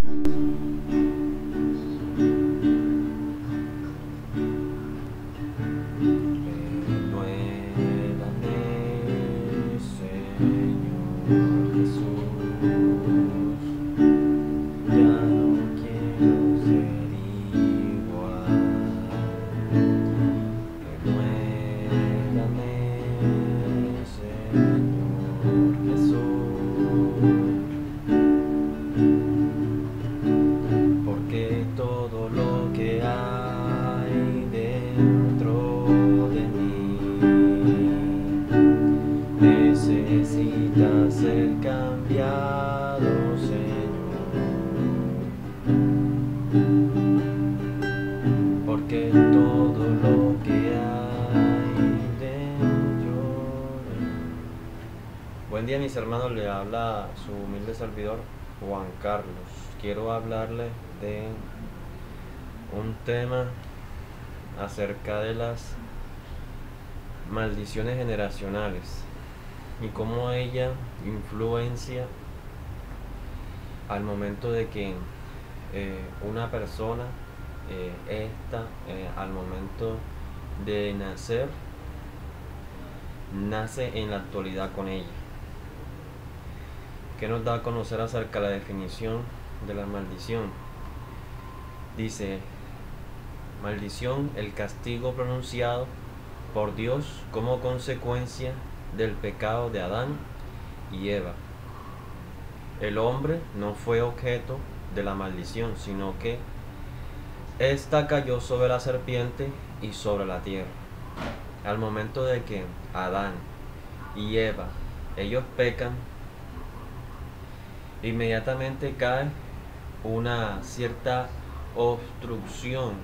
Señor Jesús, ya no quiero ser igual. Renuévame, Señor Jesús, porque todo lo que hay dentro de mí necesita ser cambiado, Señor, porque todo lo que hay dentro de mí. Buen día, mis hermanos, le habla su humilde servidor Juan Carlos. Quiero hablarle de un tema acerca de las maldiciones generacionales y cómo ella influencia al momento de que una persona al momento de nacer, nace en la actualidad con ella. ¿Qué nos da a conocer acerca de la definición de la maldición? Dice: maldición, el castigo pronunciado por Dios como consecuencia del pecado de Adán y Eva. El hombre no fue objeto de la maldición, sino que ésta cayó sobre la serpiente y sobre la tierra. Al momento de que Adán y Eva, ellos pecan, inmediatamente cae una cierta obstrucción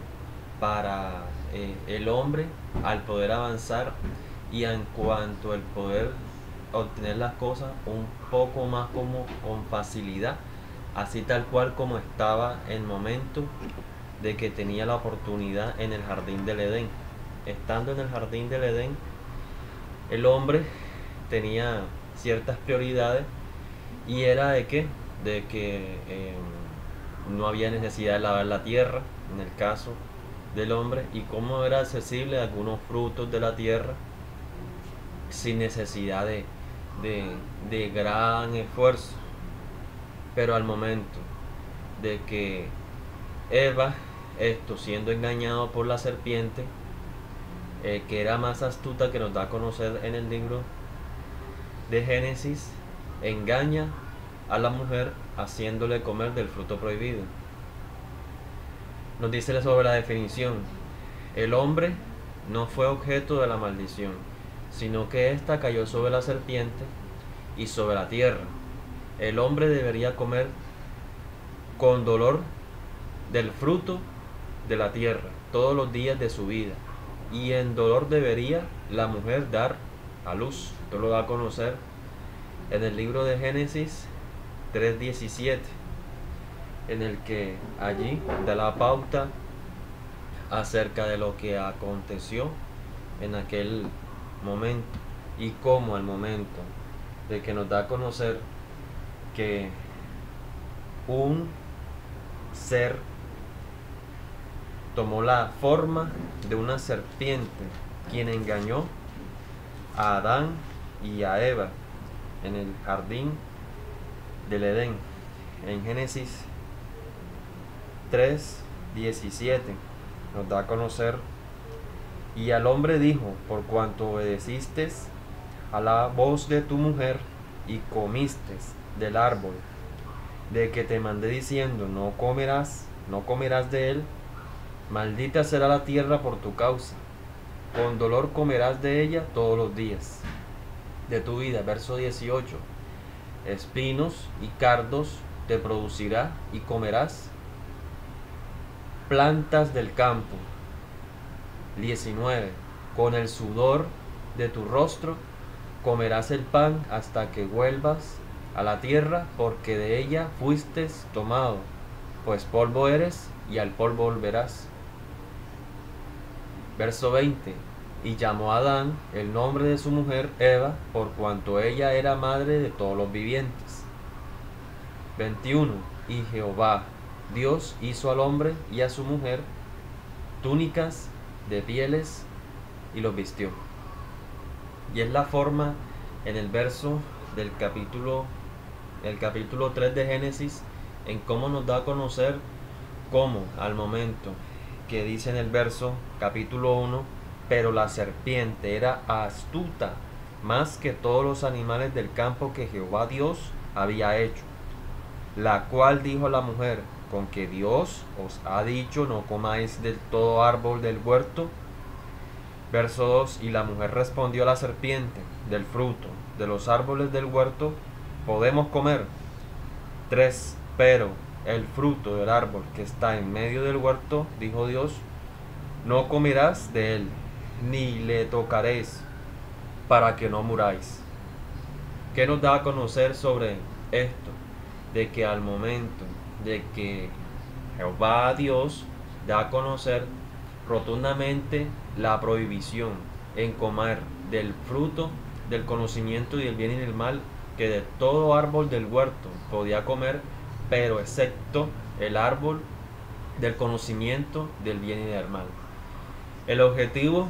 para el hombre al poder avanzar y en cuanto al poder obtener las cosas un poco más como con facilidad, así tal cual como estaba en el momento de que tenía la oportunidad en el jardín del Edén. Estando en el jardín del Edén, el hombre tenía ciertas prioridades y era de que no había necesidad de lavar la tierra en el caso del hombre, y cómo era accesible algunos frutos de la tierra sin necesidad de gran esfuerzo. Pero al momento de que Eva, siendo engañado por la serpiente, que era más astuta, que nos da a conocer en el libro de Génesis, engaña a la mujer haciéndole comer del fruto prohibido. Nos dice sobre la definición: el hombre no fue objeto de la maldición, sino que ésta cayó sobre la serpiente y sobre la tierra. El hombre debería comer con dolor del fruto de la tierra todos los días de su vida, y en dolor debería la mujer dar a luz. Esto lo da a conocer en el libro de Génesis 3:17, en el que allí da la pauta acerca de lo que aconteció en aquel momento, y cómo al momento de que nos da a conocer que un ser tomó la forma de una serpiente, quien engañó a Adán y a Eva en el jardín del Edén. En Génesis 3:17 nos da a conocer: y al hombre dijo, por cuanto obedeciste a la voz de tu mujer y comiste del árbol de que te mandé diciendo, no comerás de él, maldita será la tierra por tu causa, con dolor comerás de ella todos los días de tu vida. Verso 18: espinos y cardos te producirá y comerás plantas del campo. 19: con el sudor de tu rostro comerás el pan hasta que vuelvas a la tierra, porque de ella fuiste tomado, pues polvo eres y al polvo volverás. Verso 20: y llamó a Adán el nombre de su mujer Eva, por cuanto ella era madre de todos los vivientes. 21: Y Jehová Dios hizo al hombre y a su mujer túnicas de pieles y los vistió. Y es la forma en el verso del capítulo 3 de Génesis, en cómo nos da a conocer cómo al momento que dice en el verso capítulo 1, pero la serpiente era astuta más que todos los animales del campo que Jehová Dios había hecho, la cual dijo a la mujer, con que Dios os ha dicho, no comáis del todo árbol del huerto. Verso 2, y la mujer respondió a la serpiente, del fruto de los árboles del huerto podemos comer. 3, pero el fruto del árbol que está en medio del huerto, dijo Dios, no comerás de él, ni le tocaréis, para que no muráis. ¿Qué nos da a conocer sobre esto? De que al momento de que Jehová Dios da a conocer rotundamente la prohibición en comer del fruto del conocimiento del bien y del mal, que de todo árbol del huerto podía comer, pero excepto el árbol del conocimiento del bien y del mal. El objetivo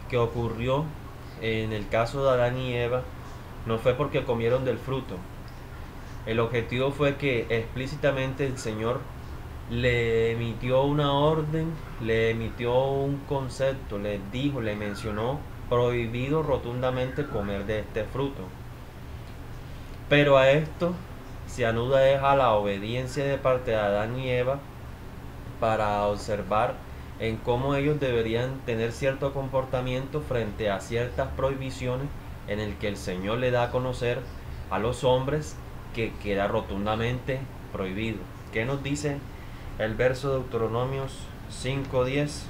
que ocurrió en el caso de Adán y Eva no fue porque comieron del fruto. El objetivo fue que explícitamente el Señor le emitió una orden, le emitió un concepto, le dijo, le mencionó, prohibido rotundamente comer de este fruto. Pero a esto se anuda es a la obediencia de parte de Adán y Eva para observar en cómo ellos deberían tener cierto comportamiento frente a ciertas prohibiciones en el que el Señor le da a conocer a los hombres que queda rotundamente prohibido. ¿Qué nos dice el verso de Deuteronomios 5:10?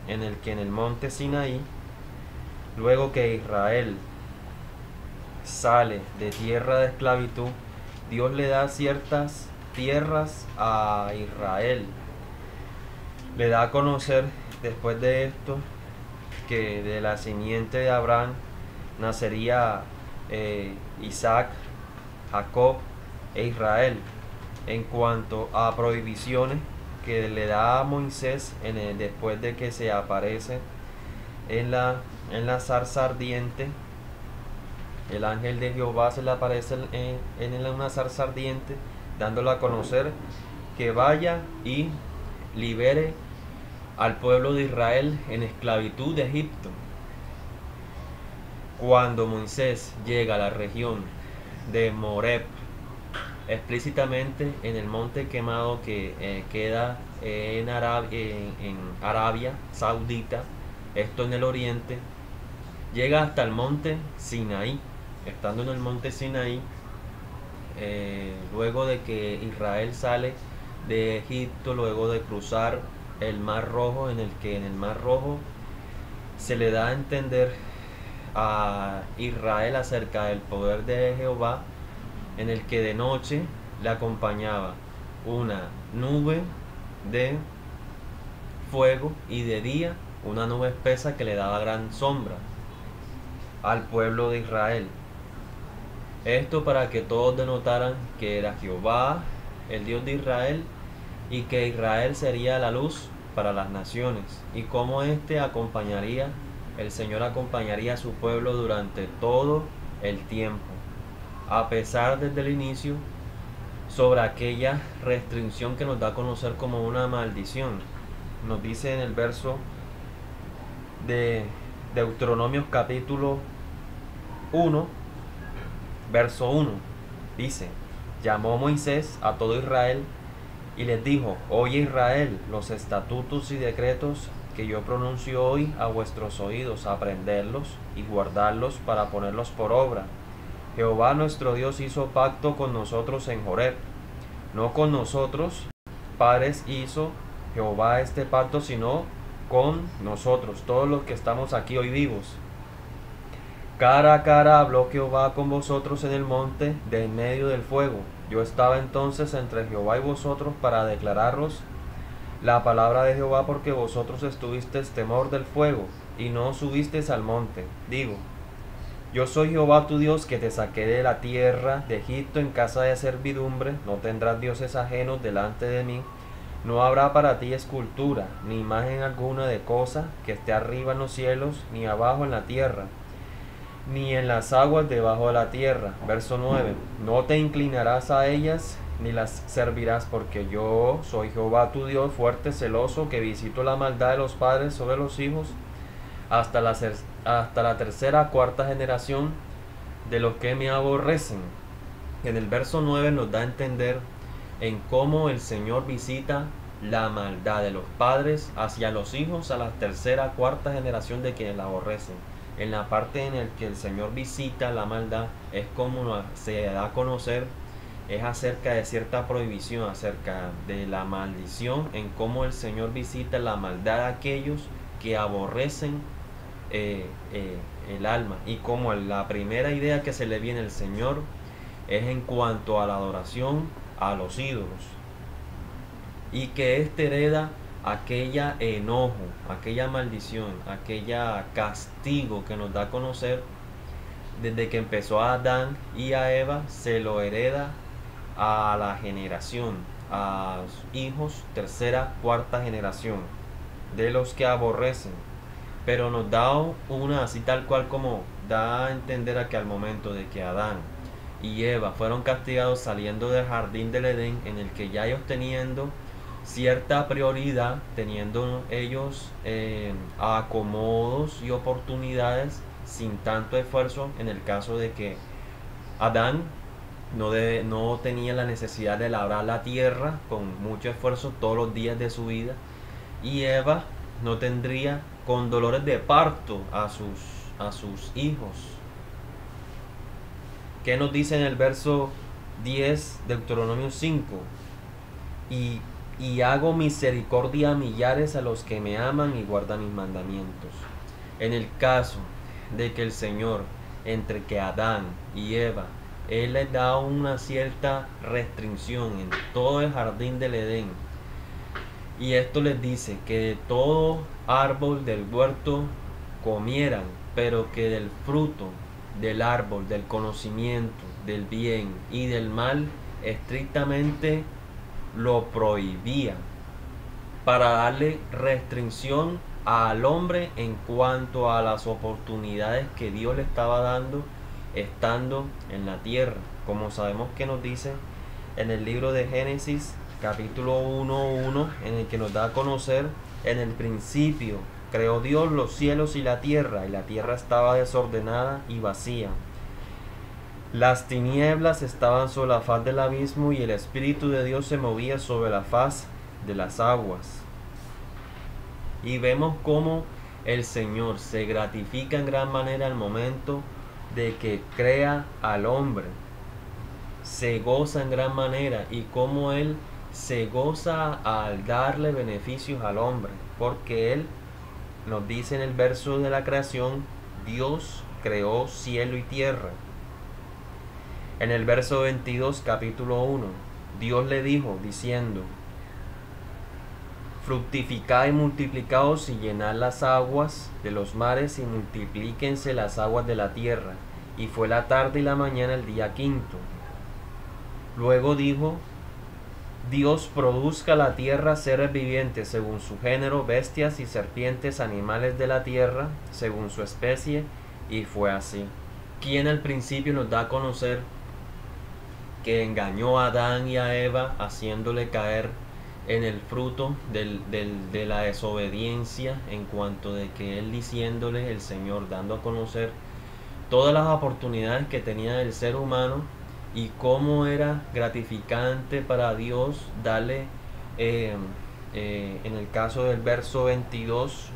En el que en el monte Sinaí, luego que Israel sale de tierra de esclavitud, Dios le da ciertas tierras a Israel. Le da a conocer después de esto que de la simiente de Abraham nacería Isaac, Jacob e Israel. En cuanto a prohibiciones que le da a Moisés después de que se aparece en la zarza ardiente, el ángel de Jehová se le aparece en una zarza ardiente, dándole a conocer que vaya y libere al pueblo de Israel en esclavitud de Egipto. Cuando Moisés llega a la región de Moreb, explícitamente en el monte quemado que queda en Arabia Saudita, esto en el oriente, llega hasta el monte Sinaí. Estando en el monte Sinaí, luego de que Israel sale de Egipto, luego de cruzar el Mar Rojo, en el Mar Rojo se le da a entender a Israel acerca del poder de Jehová, en el que de noche le acompañaba una nube de fuego y de día una nube espesa que le daba gran sombra al pueblo de Israel. Esto para que todos denotaran que era Jehová, el Dios de Israel, y que Israel sería la luz para las naciones, y cómo el Señor acompañaría a su pueblo durante todo el tiempo, a pesar desde el inicio sobre aquella restricción que nos da a conocer como una maldición. Nos dice en el verso de Deuteronomios capítulo 1, verso 1, dice: llamó Moisés a todo Israel y les dijo: oye Israel, los estatutos y decretos que yo pronuncio hoy a vuestros oídos, aprenderlos y guardarlos para ponerlos por obra. Jehová nuestro Dios hizo pacto con nosotros en Horeb, no con nosotros padres hizo Jehová este pacto, sino con nosotros, todos los que estamos aquí hoy vivos. Cara a cara habló Jehová con vosotros en el monte de en medio del fuego. Yo estaba entonces entre Jehová y vosotros para declararos la palabra de Jehová, porque vosotros estuvisteis temor del fuego y no subisteis al monte. Digo, Yo soy Jehová tu Dios que te saqué de la tierra de Egipto en casa de servidumbre. No tendrás dioses ajenos delante de mí. No habrá para ti escultura, ni imagen alguna de cosa que esté arriba en los cielos, ni abajo en la tierra, ni en las aguas debajo de la tierra. Verso 9. No te inclinarás a ellas, ni las servirás, porque yo soy Jehová tu Dios, fuerte, celoso, que visito la maldad de los padres sobre los hijos, hasta la tercera, cuarta generación de los que me aborrecen. En el verso 9 nos da a entender en cómo el Señor visita la maldad de los padres hacia los hijos a la tercera, cuarta generación de quienes la aborrecen. En la parte en la que el Señor visita la maldad es como se da a conocer, es acerca de cierta prohibición, acerca de la maldición, en cómo el Señor visita la maldad de aquellos que aborrecen el alma, y como la primera idea que se le viene al Señor es en cuanto a la adoración a los ídolos, y que éste hereda aquella enojo, aquella maldición, aquella castigo que nos da a conocer desde que empezó a Adán y a Eva, se lo hereda a la generación, a hijos, tercera, cuarta generación de los que aborrecen. Pero nos da una así tal cual como da a entender a que al momento de que Adán y Eva fueron castigados saliendo del jardín del Edén, en el que ya ellos teniendo cierta prioridad, teniendo ellos acomodos y oportunidades sin tanto esfuerzo, en el caso de que Adán no tenía la necesidad de labrar la tierra con mucho esfuerzo todos los días de su vida, y Eva no tendría con dolores de parto a sus hijos. ¿Qué nos dice en el verso 10 de Deuteronomio 5? Y hago misericordia a millares a los que me aman y guardan mis mandamientos. En el caso de que el Señor, entre que Adán y Eva, Él les da una cierta restricción en todo el jardín del Edén, y esto les dice que de todo árbol del huerto comieran, pero que del fruto del árbol del conocimiento del bien y del mal estrictamente lo prohibía, para darle restricción al hombre en cuanto a las oportunidades que Dios le estaba dando estando en la tierra, como sabemos que nos dice en el libro de Génesis capítulo 1:1, en el que nos da a conocer: en el principio creó Dios los cielos y la tierra estaba desordenada y vacía. Las tinieblas estaban sobre la faz del abismo, y el Espíritu de Dios se movía sobre la faz de las aguas. Y vemos cómo el Señor se gratifica en gran manera al momento de que crea al hombre. Se goza en gran manera, y cómo Él se goza al darle beneficios al hombre, porque Él nos dice en el verso de la creación: Dios creó cielo y tierra. En el verso 22, capítulo 1, Dios le dijo, diciendo: fructificad y multiplicaos y llenad las aguas de los mares y multiplíquense las aguas de la tierra. Y fue la tarde y la mañana el día quinto. Luego dijo Dios: produzca la tierra seres vivientes según su género, bestias y serpientes, animales de la tierra según su especie. Y fue así. Quien al principio nos da a conocer que engañó a Adán y a Eva, haciéndole caer en el fruto de la desobediencia, en cuanto de que Él diciéndole, el Señor dando a conocer todas las oportunidades que tenía el ser humano, y cómo era gratificante para Dios darle, en el caso del verso 22,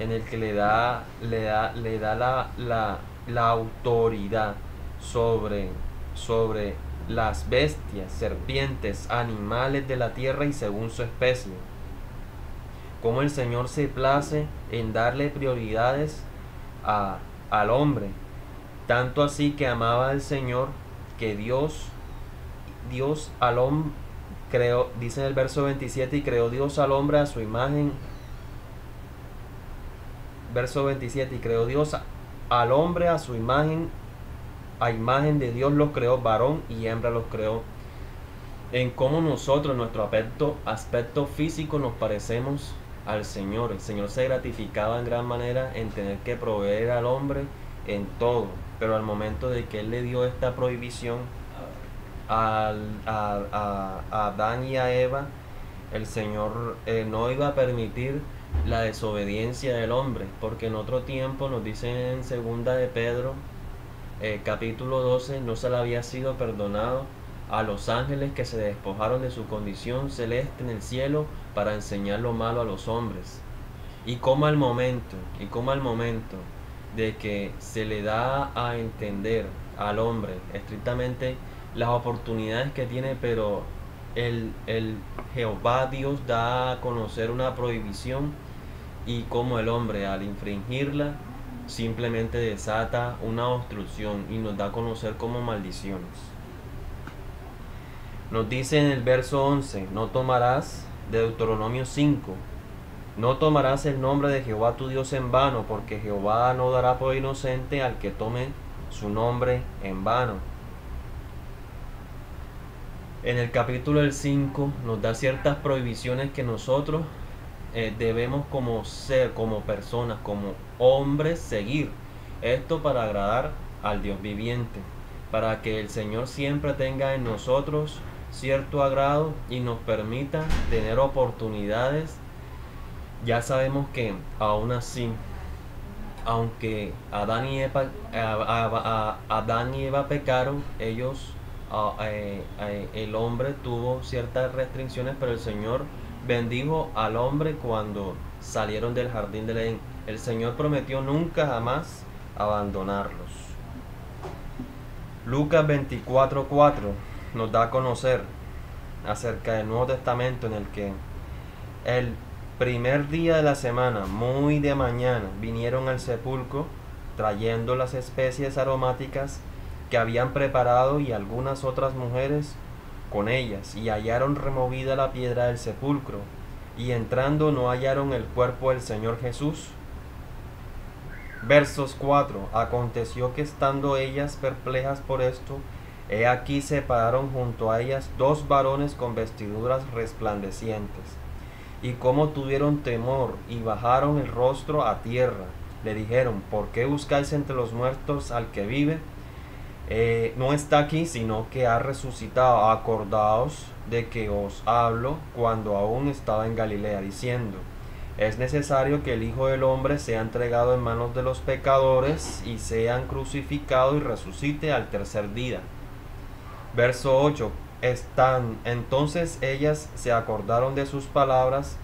en el que le da la autoridad sobre las bestias, serpientes, animales de la tierra y según su especie. Cómo el Señor se place en darle prioridades al hombre, tanto así que amaba al Señor que Dios al hombre creó, dice en el verso 27, y creó Dios al hombre a su imagen. Verso 27, y creó Dios al hombre a imagen de Dios los creó, varón y hembra los creó. En cómo nosotros, nuestro aspecto físico, nos parecemos al Señor. El Señor se gratificaba en gran manera en tener que proveer al hombre en todo, pero al momento de que Él le dio esta prohibición a Adán y a Eva, el Señor no iba a permitir la desobediencia del hombre, porque en otro tiempo nos dice en segunda de Pedro, capítulo 12, no se le había sido perdonado a los ángeles que se despojaron de su condición celeste en el cielo para enseñar lo malo a los hombres. Y como al momento de que se le da a entender al hombre estrictamente las oportunidades que tiene, pero el Jehová Dios da a conocer una prohibición, y como el hombre al infringirla simplemente desata una obstrucción y nos da a conocer como maldiciones. Nos dice en el verso 11, no tomarás, de Deuteronomio 5, no tomarás el nombre de Jehová tu Dios en vano, porque Jehová no dará por inocente al que tome su nombre en vano. En el capítulo del 5 nos da ciertas prohibiciones que nosotros debemos como ser, como personas, como hombres seguir. Esto para agradar al Dios viviente, para que el Señor siempre tenga en nosotros cierto agrado y nos permita tener oportunidades. Ya sabemos que aún así, aunque Adán y Eva pecaron, el hombre tuvo ciertas restricciones, pero el Señor bendijo al hombre cuando salieron del jardín del Edén. El Señor prometió nunca jamás abandonarlos. Lucas 24:4 nos da a conocer acerca del Nuevo Testamento, en el que el primer día de la semana, muy de mañana, vinieron al sepulcro trayendo las especies aromáticas que habían preparado y algunas otras mujeres con ellas, y hallaron removida la piedra del sepulcro, y entrando no hallaron el cuerpo del Señor Jesús. Versos 4. Aconteció que estando ellas perplejas por esto, he aquí se pararon junto a ellas dos varones con vestiduras resplandecientes, y como tuvieron temor y bajaron el rostro a tierra, le dijeron, ¿por qué buscáis entre los muertos al que vive? No está aquí, sino que ha resucitado. Acordaos de que os hablo cuando aún estaba en Galilea, diciendo, es necesario que el Hijo del Hombre sea entregado en manos de los pecadores y sean crucificado y resucite al tercer día. Verso 8. Entonces ellas se acordaron de sus palabras,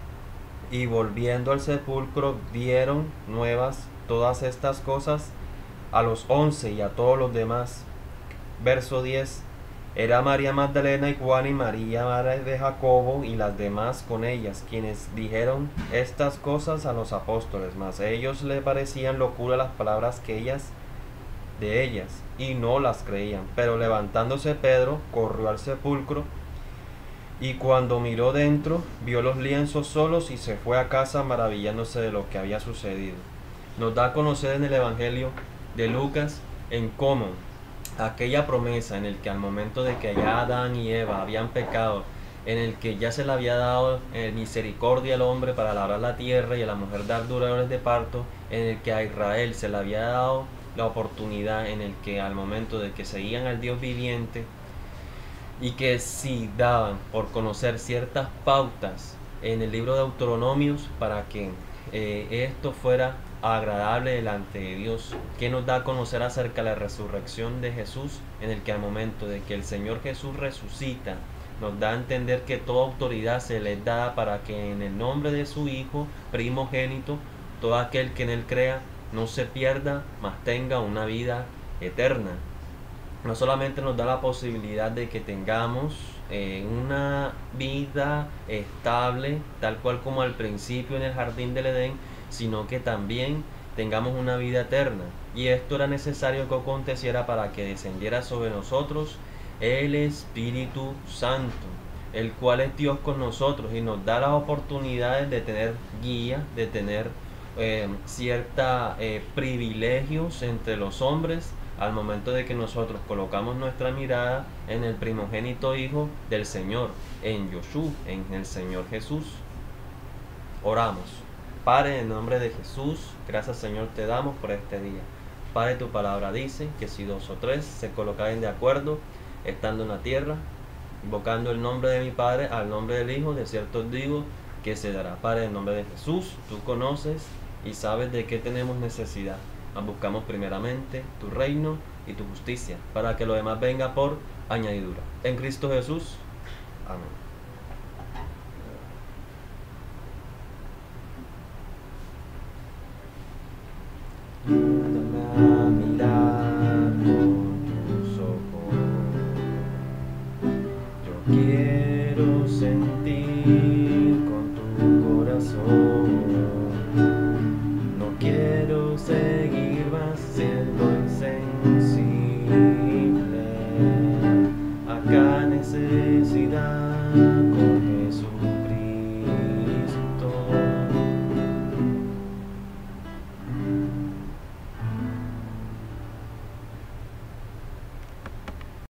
y volviendo al sepulcro dieron nuevas todas estas cosas a los 11 y a todos los demás. Verso 10. Era María Magdalena y Juana y María, madre de Jacobo, y las demás con ellas, quienes dijeron estas cosas a los apóstoles, mas ellos le parecían locura las palabras de ellas, y no las creían. Pero levantándose Pedro, corrió al sepulcro, y cuando miró dentro, vio los lienzos solos, y se fue a casa maravillándose de lo que había sucedido. Nos da a conocer en el Evangelio de Lucas en cómo aquella promesa en el que al momento de que ya Adán y Eva habían pecado, en el que ya se le había dado misericordia al hombre para labrar la tierra y a la mujer dar dolores de parto, en el que a Israel se le había dado la oportunidad, en el que al momento de que seguían al Dios viviente, y que si daban por conocer ciertas pautas en el libro de Deuteronomios para que esto fuera agradable delante de Dios, que nos da a conocer acerca de la resurrección de Jesús, en el que al momento de que el Señor Jesús resucita, nos da a entender que toda autoridad se les da para que en el nombre de su Hijo primogénito, todo aquel que en él crea no se pierda, mas tenga una vida eterna. No solamente nos da la posibilidad de que tengamos una vida estable, tal cual como al principio en el jardín del Edén, sino que también tengamos una vida eterna. Y esto era necesario que aconteciera para que descendiera sobre nosotros el Espíritu Santo, el cual es Dios con nosotros y nos da las oportunidades de tener guía, de tener cierta privilegios entre los hombres al momento de que nosotros colocamos nuestra mirada en el primogénito Hijo del Señor, en Yoshua, en el Señor Jesús. Oramos. Padre, en nombre de Jesús, gracias Señor te damos por este día. Padre, tu palabra dice que si 2 o 3 se colocaren de acuerdo, estando en la tierra, invocando el nombre de mi Padre al nombre del Hijo, de cierto os digo que se dará. Padre, en nombre de Jesús, tú conoces y sabes de qué tenemos necesidad. Buscamos primeramente tu reino y tu justicia, para que lo demás venga por añadidura. En Cristo Jesús. Amén.